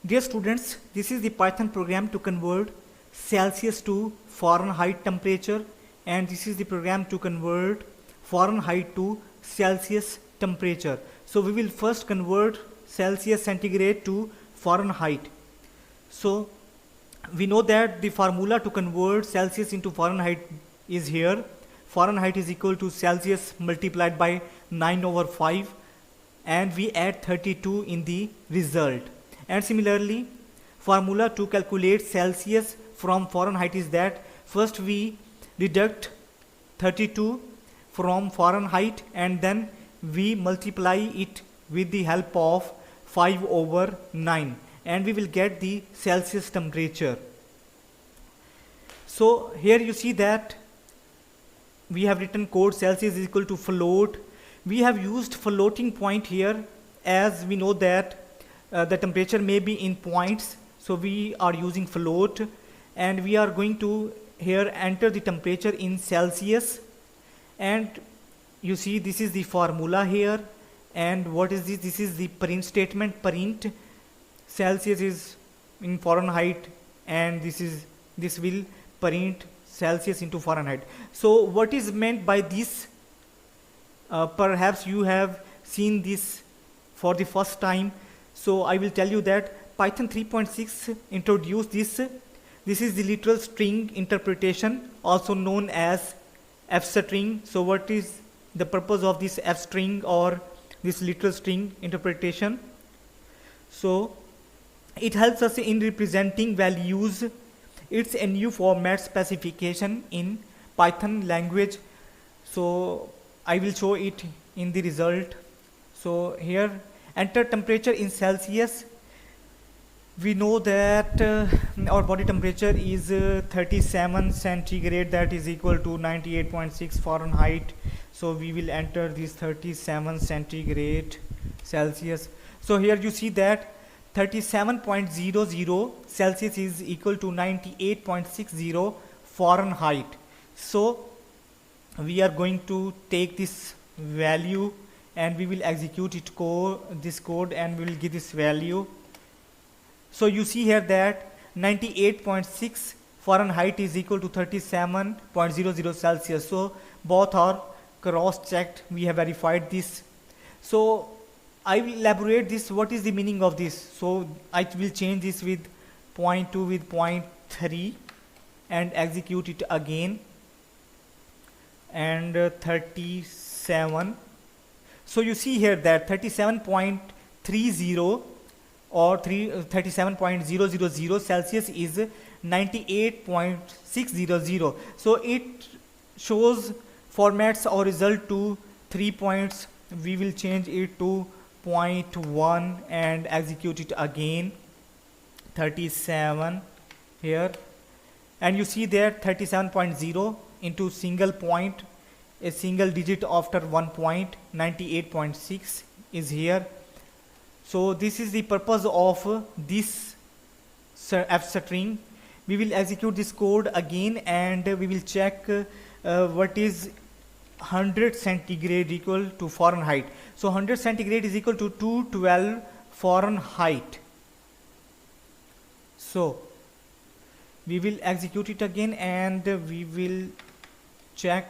Dear students, this is the Python program to convert Celsius to Fahrenheit temperature, and this is the program to convert Fahrenheit to Celsius temperature. So we will first convert Celsius centigrade to Fahrenheit. So we know that the formula to convert Celsius into Fahrenheit is here. Fahrenheit is equal to Celsius multiplied by 9/5, and we add 32 in the result. And similarly, formula to calculate Celsius from Fahrenheit is that first we deduct 32 from Fahrenheit and then we multiply it with the help of 5/9, and we will get the Celsius temperature. So here you see that we have written code Celsius is equal to float. We have used floating point here as we know that the temperature may be in points, so we are using float, and we are going to here enter the temperature in Celsius. And you see this is the formula here, and what is this? This is the print statement. Print Celsius is in Fahrenheit, and this will print Celsius into Fahrenheit. So what is meant by this? Perhaps you have seen this for the first time. So I will tell you that Python 3.6 introduced this. This is the literal string interpretation, also known as F string. So what is the purpose of this F string or this literal string interpretation? So it helps us in representing values. It's a new format specification in Python language. So I will show it in the result. So here enter temperature in Celsius. We know that our body temperature is 37 centigrade, that is equal to 98.6 Fahrenheit. So we will enter this 37 centigrade Celsius. So here you see that 37.00 Celsius is equal to 98.60 Fahrenheit. So we are going to take this value and we will execute this code and we will give this value. So you see here that 98.6 Fahrenheit is equal to 37.00 Celsius. So both are cross-checked. We have verified this. So I will elaborate this. What is the meaning of this? So I will change this with 0.2 with 0.3 and execute it again. And 37. So you see here that 37.30 or 37.000 Celsius is 98.600. So it shows formats our result to 3 points. We will change it to 0.1 and execute it again. 37 here, and you see there 37.0 into single point, a single digit after 1 point, 98.6 is here. So this is the purpose of this F string. We will execute this code again and we will check what is 100 centigrade equal to Fahrenheit. So 100 centigrade is equal to 212 Fahrenheit. So we will execute it again and we will check